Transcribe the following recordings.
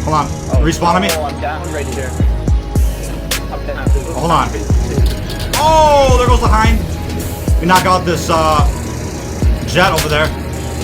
Hold on. Respawn on me. Oh, I'm down right here. I'm down. Hold on. Oh, there goes the hind. We knock out this jet over there.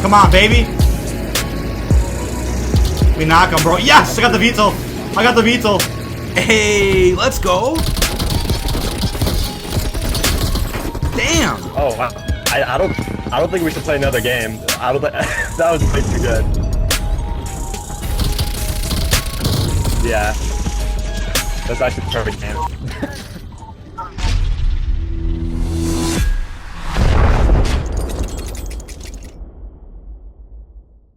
Come on, baby. We knock him, bro. Yes, I got the VTOL. I got the VTOL. Hey, let's go. Damn. Oh, wow. I don't think we should play another game. I don't think that was way too good. Yeah. That's actually the perfect game.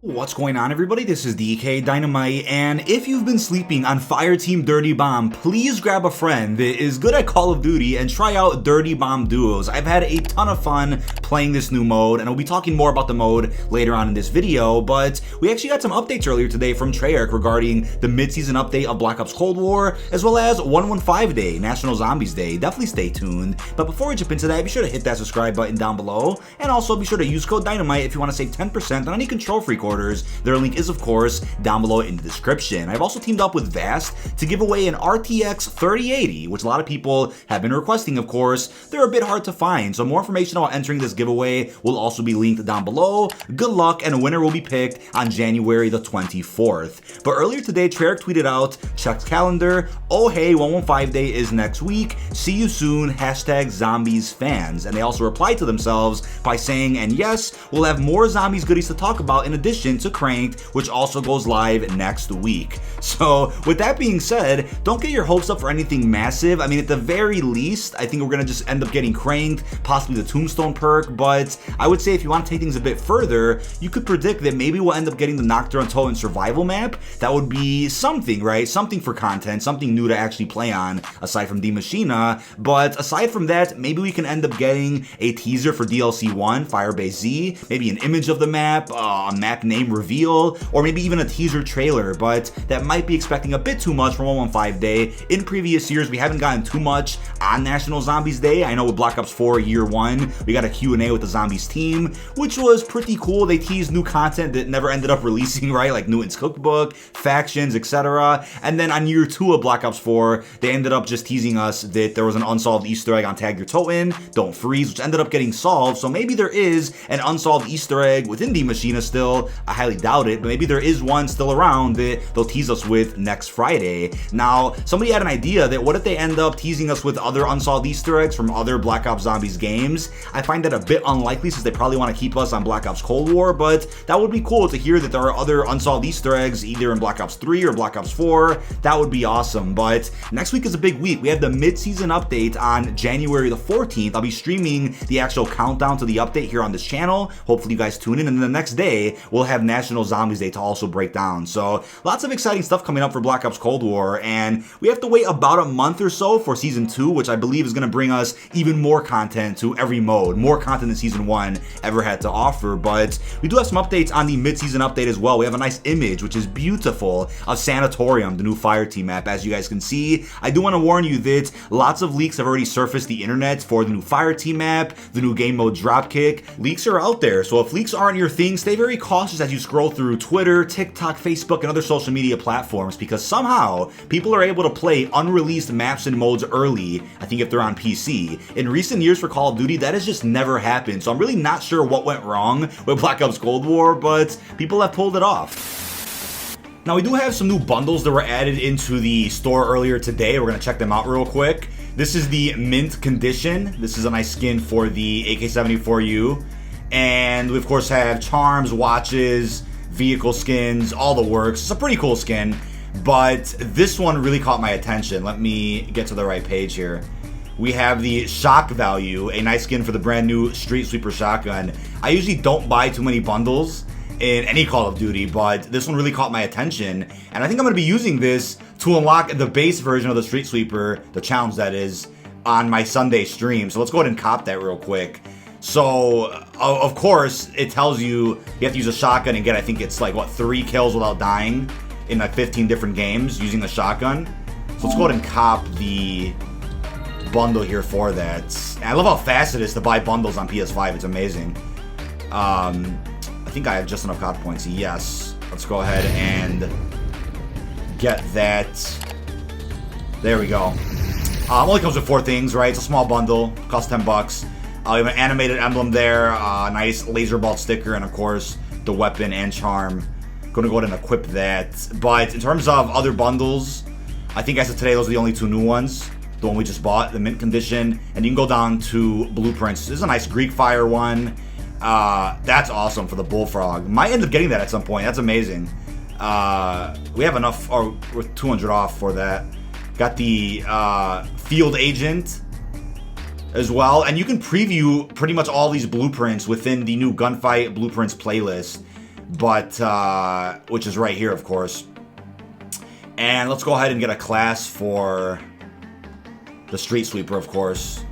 What's going on, everybody? This is dkdynamite, and if you've been sleeping on Fireteam Dirty Bomb, please grab a friend that is good at Call of Duty and try out Dirty Bomb Duos. I've had a ton of fun playing this new mode, and I'll be talking more about the mode later on in this video, but we actually got some updates earlier today from Treyarch regarding the mid-season update of Black Ops Cold War, as well as 115 Day, National Zombies Day. Definitely stay tuned. But before we jump into that, be sure to hit that subscribe button down below, and also be sure to use code DYNAMITE if you want to save 10% on any Control Freak orders. Their link is, of course, down below in the description. I've also teamed up with Vast to give away an RTX 3080, which a lot of people have been requesting, of course. They're a bit hard to find, so more information about entering this giveaway will also be linked down below. Good luck, and a winner will be picked on January the 24th. But earlier today, Treyarch tweeted out, check calendar, oh hey, 115 Day is next week, see you soon, hashtag zombies fans. And they also replied to themselves by saying, and yes, we'll have more zombies goodies to talk about in addition to Cranked, which also goes live next week. So with that being said, don't get your hopes up for anything massive. I mean, at the very least, I think we're gonna just end up getting Cranked, possibly the Tombstone perk, but I would say if you want to take things a bit further, you could predict that maybe we'll end up getting the Nocturne Totem Survival map. That would be something, right? Something for content, something new to actually play on, aside from D Machina. But aside from that, maybe we can end up getting a teaser for DLC 1, Firebase Z, maybe an image of the map, a map name reveal, or maybe even a teaser trailer, but that might be expecting a bit too much from 115 Day. In previous years, we haven't gotten too much on National Zombies Day. I know with Black Ops 4 Year 1, we got a Q&A with the Zombies team, which was pretty cool. They teased new content that never ended up releasing, right? Like Newton's Cookbook, factions, etc. And then on Year 2 of Black Ops 4, they ended up just teasing us that there was an unsolved Easter egg on Tag Your Toten, Don't Freeze, which ended up getting solved. So maybe there is an unsolved Easter egg within D Machina still. I highly doubt it, but maybe there is one still around that they'll tease us with next Friday. Now, somebody had an idea that what if they end up teasing us with other unsolved Easter eggs from other Black Ops Zombies games? I find that a bit unlikely since they probably want to keep us on Black Ops Cold War, but that would be cool to hear that there are other unsolved Easter eggs either in Black Ops 3 or Black Ops 4. That would be awesome. But next week is a big week. We have the mid-season update on January the 14th. I'll be streaming the actual countdown to the update here on this channel. Hopefully you guys tune in, and then the next day we'll have National Zombies Day to also break down. So lots of exciting stuff coming up for Black Ops Cold War, and we have to wait about a month or so for Season 2, which I believe is going to bring us even more content to every mode, more content than Season 1 ever had to offer. But we do have some updates on the mid-season update as well. We have a nice image, which is beautiful, of Sanatorium, the new Fireteam map. As you guys can see, I do want to warn you that lots of leaks have already surfaced the internet for the new Fireteam map, the new game mode Dropkick. Leaks are out there, so if leaks aren't your thing, stay very cautious as you scroll through Twitter, TikTok, Facebook, and other social media platforms, because somehow people are able to play unreleased maps and modes early, I think if they're on PC. In recent years for Call of Duty, that has just never happened, so I'm really not sure what went wrong with Black Ops Cold War, but people have pulled it off. Now, we do have some new bundles that were added into the store earlier today. We're going to check them out real quick. This is the Mint Condition. This is a nice skin for the AK-74U. And we, of course, have charms, watches, vehicle skins, all the works. It's a pretty cool skin, but this one really caught my attention. Let me get to the right page here. We have the Shock Value, a nice skin for the brand new Street Sweeper shotgun. I usually don't buy too many bundles in any Call of Duty, but this one really caught my attention, and I think I'm going to be using this to unlock the base version of the Street Sweeper, the challenge that is, on my Sunday stream. So let's go ahead and cop that real quick. So, of course, it tells you have to use a shotgun and get, I think it's like, what, 3 kills without dying in like 15 different games using the shotgun. So let's go ahead and cop the bundle here for that. And I love how fast it is to buy bundles on PS5. It's amazing. I think I have just enough cop points. Yes. Let's go ahead and get that. There we go. Only comes with 4 things, right? It's a small bundle, costs $10. We have an animated emblem there, nice laser bolt sticker, and of course the weapon and charm. Gonna go ahead and equip that. But in terms of other bundles, I think as of today, those are the only 2 new ones. The one we just bought, the mint condition, and you can go down to blueprints. This is a nice Greek fire one. That's awesome for the bullfrog. Might end up getting that at some point. That's amazing. We have enough, or we're 200 off for that. Got the field agent as well, and you can preview pretty much all these blueprints within the new gunfight blueprints playlist, but which is right here, of course. And let's go ahead and get a class for the street sweeper, of course.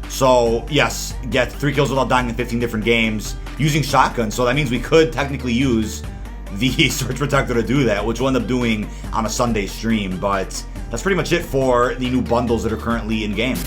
So yes, get 3 kills without dying in 15 different games using shotgun. So that means we could technically use the Surge Protector to do that, which we'll end up doing on a Sunday stream. But that's pretty much it for the new bundles that are currently in game.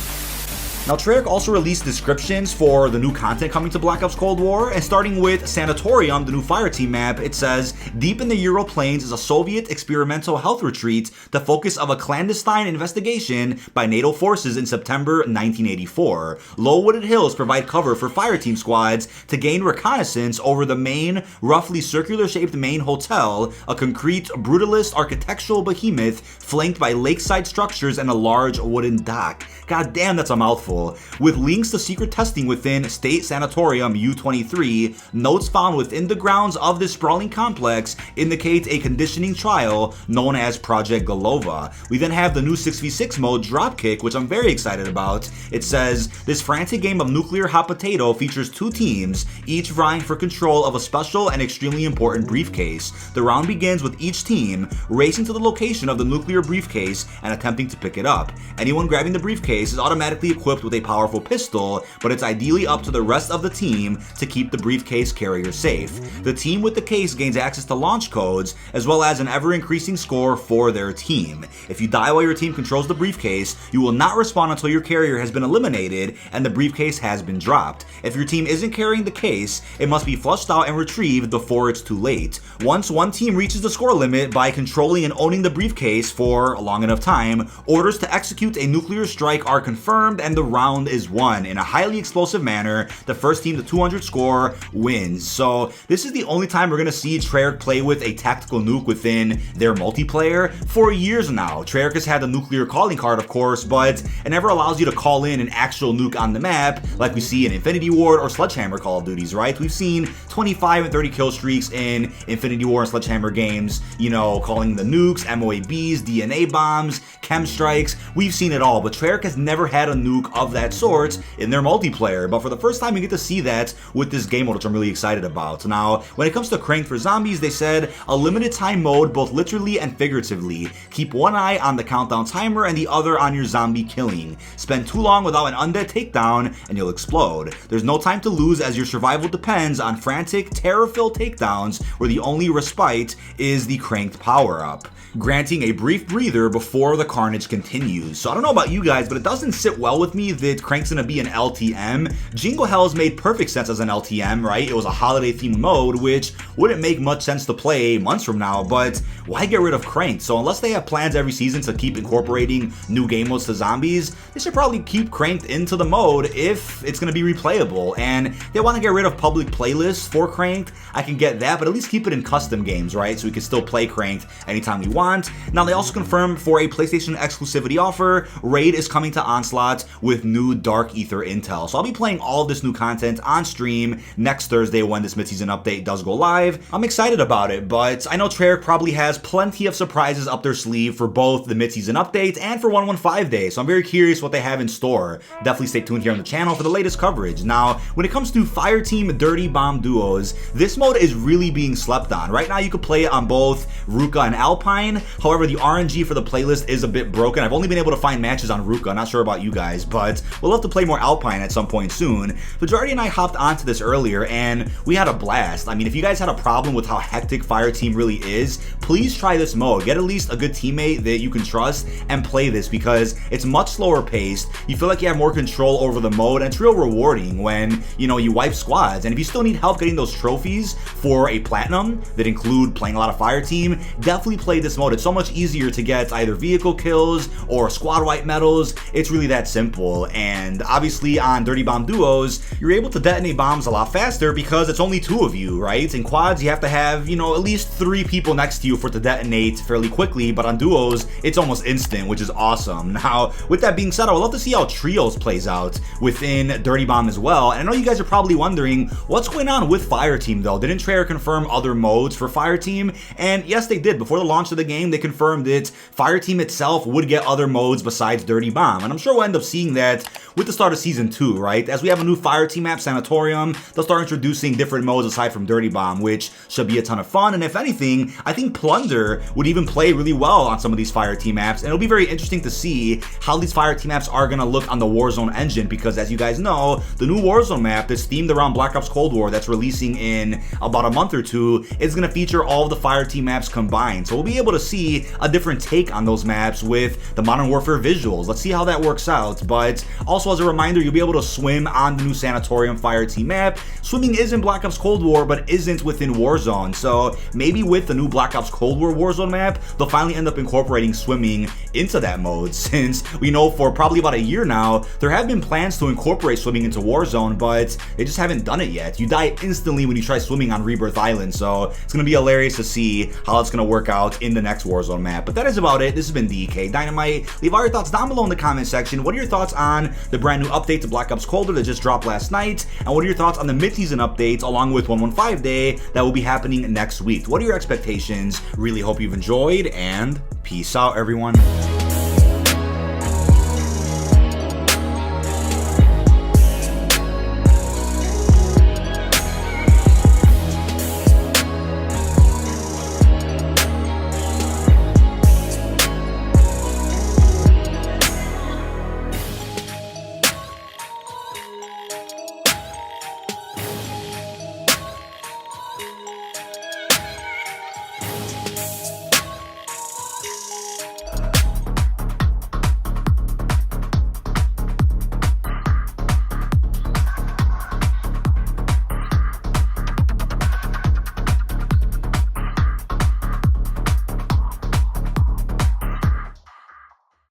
Now, Treyarch also released descriptions for the new content coming to Black Ops Cold War, and starting with Sanatorium, the new Fireteam map, it says, deep in the Ural Plains is a Soviet experimental health retreat, the focus of a clandestine investigation by NATO forces in September 1984. Low wooded hills provide cover for Fireteam squads to gain reconnaissance over the main, roughly circular-shaped main hotel, a concrete, brutalist architectural behemoth flanked by lakeside structures and a large wooden dock. God damn, that's a mouthful. With links to secret testing within State Sanatorium U-23, notes found within the grounds of this sprawling complex indicate a conditioning trial known as Project Golova. We then have the new 6v6 mode Dropkick, which I'm very excited about. It says, this frantic game of nuclear hot potato features 2 teams, each vying for control of a special and extremely important briefcase. The round begins with each team racing to the location of the nuclear briefcase and attempting to pick it up. Anyone grabbing the briefcase is automatically equipped with a powerful pistol, but it's ideally up to the rest of the team to keep the briefcase carrier safe. The team with the case gains access to launch codes, as well as an ever-increasing score for their team. If you die while your team controls the briefcase, you will not respawn until your carrier has been eliminated and the briefcase has been dropped. If your team isn't carrying the case, it must be flushed out and retrieved before it's too late. Once one team reaches the score limit by controlling and owning the briefcase for a long enough time, orders to execute a nuclear strike are confirmed and the round is won in a highly explosive manner. The first team to 200 score wins. So this is the only time we're going to see Treyarch play with a tactical nuke within their multiplayer. For years now, Treyarch has had the nuclear calling card, of course, but it never allows you to call in an actual nuke on the map like we see in Infinity Ward or Sledgehammer Call of Duties, right? We've seen 25 and 30 kill streaks in Infinity War and Sledgehammer games, you know, calling the nukes, MOABs, DNA bombs, chem strikes. We've seen it all, but Treyarch has never had a nuke of that sort in their multiplayer. But for the first time, we get to see that with this game mode, which I'm really excited about. Now, when it comes to Cranked for Zombies, they said a limited time mode, both literally and figuratively. Keep one eye on the countdown timer and the other on your zombie killing. Spend too long without an undead takedown and you'll explode. There's no time to lose as your survival depends on frantic, terror-filled takedowns where the only respite is the Cranked power-up, granting a brief breather before the carnage continues. So I don't know about you guys, but it doesn't sit well with me that Crank's gonna be an LTM. Jingle Hells made perfect sense as an LTM, right? It was a holiday-themed mode, which wouldn't make much sense to play months from now, but why get rid of Cranked? So unless they have plans every season to keep incorporating new game modes to zombies, they should probably keep Cranked into the mode if it's gonna be replayable. And they want to get rid of public playlists for Cranked, I can get that, but at least keep it in custom games, right? So we can still play Cranked anytime we want. Now, they also confirmed for a PlayStation exclusivity offer, Raid is coming to Onslaught with new Dark Ether intel. So I'll be playing all of this new content on stream next Thursday when this mid-season update does go live. I'm excited about it, but I know Treyarch probably has plenty of surprises up their sleeve for both the mid-season update and for 115 Day, so I'm very curious what they have in store. Definitely stay tuned here on the channel for the latest coverage. Now, when it comes to Fireteam Dirty Bomb Duos, this mode is really being slept on. Right now, you can play it on both Ruka and Alpine. However, the RNG for the playlist is a bit broken. I've only been able to find matches on Ruka. I'm not sure about you guys, but but we'll love to play more Alpine at some point soon. But Jardy and I hopped onto this earlier, and we had a blast. I mean, if you guys had a problem with how hectic Fireteam really is, please try this mode. Get at least a good teammate that you can trust and play this, because it's much slower paced. You feel like you have more control over the mode, and it's real rewarding when, you know, you wipe squads. And if you still need help getting those trophies for a platinum that include playing a lot of Fireteam, definitely play this mode. It's so much easier to get either vehicle kills or squad wipe medals. It's really that simple. And obviously on Dirty Bomb Duos, you're able to detonate bombs a lot faster because it's only 2 of you, right? In quads, you have to have, you know, at least 3 people next to you for it to detonate fairly quickly, but on duos, it's almost instant, which is awesome. Now, with that being said, I would love to see how trios plays out within Dirty Bomb as well. And I know you guys are probably wondering, what's going on with Fireteam though? Didn't Treyarch confirm other modes for Fireteam? And yes, they did. Before the launch of the game, they confirmed that Fireteam itself would get other modes besides Dirty Bomb. And I'm sure we'll end up seeing that with the start of Season 2, right? As we have a new Fireteam map, Sanatorium, they'll start introducing different modes aside from Dirty Bomb, which should be a ton of fun. And if anything, I think Plunder would even play really well on some of these Fireteam maps. And it'll be very interesting to see how these Fireteam maps are going to look on the Warzone engine, because as you guys know, the new Warzone map that's themed around Black Ops Cold War that's releasing in about a month or 2 is going to feature all of the Fireteam maps combined. So we'll be able to see a different take on those maps with the Modern Warfare visuals. Let's see how that works out. But also as a reminder, you'll be able to swim on the new Sanatorium Fireteam map. Swimming is in Black Ops Cold War, but isn't within Warzone. So maybe with the new Black Ops Cold War Warzone map, they'll finally end up incorporating swimming into that mode, since we know for probably about a year now, there have been plans to incorporate swimming into Warzone, but they just haven't done it yet. You die instantly when you try swimming on Rebirth Island, so it's going to be hilarious to see how it's going to work out in the next Warzone map. But that is about it. This has been dkdynamite. Leave all your thoughts down below in the comment section. What are your thoughts on the brand new update to Black Ops Cold War that just dropped last night? And what are your thoughts on the mid-season updates along with 115 Day that will be happening next week? What are your expectations? Really hope you've enjoyed, and peace out, everyone.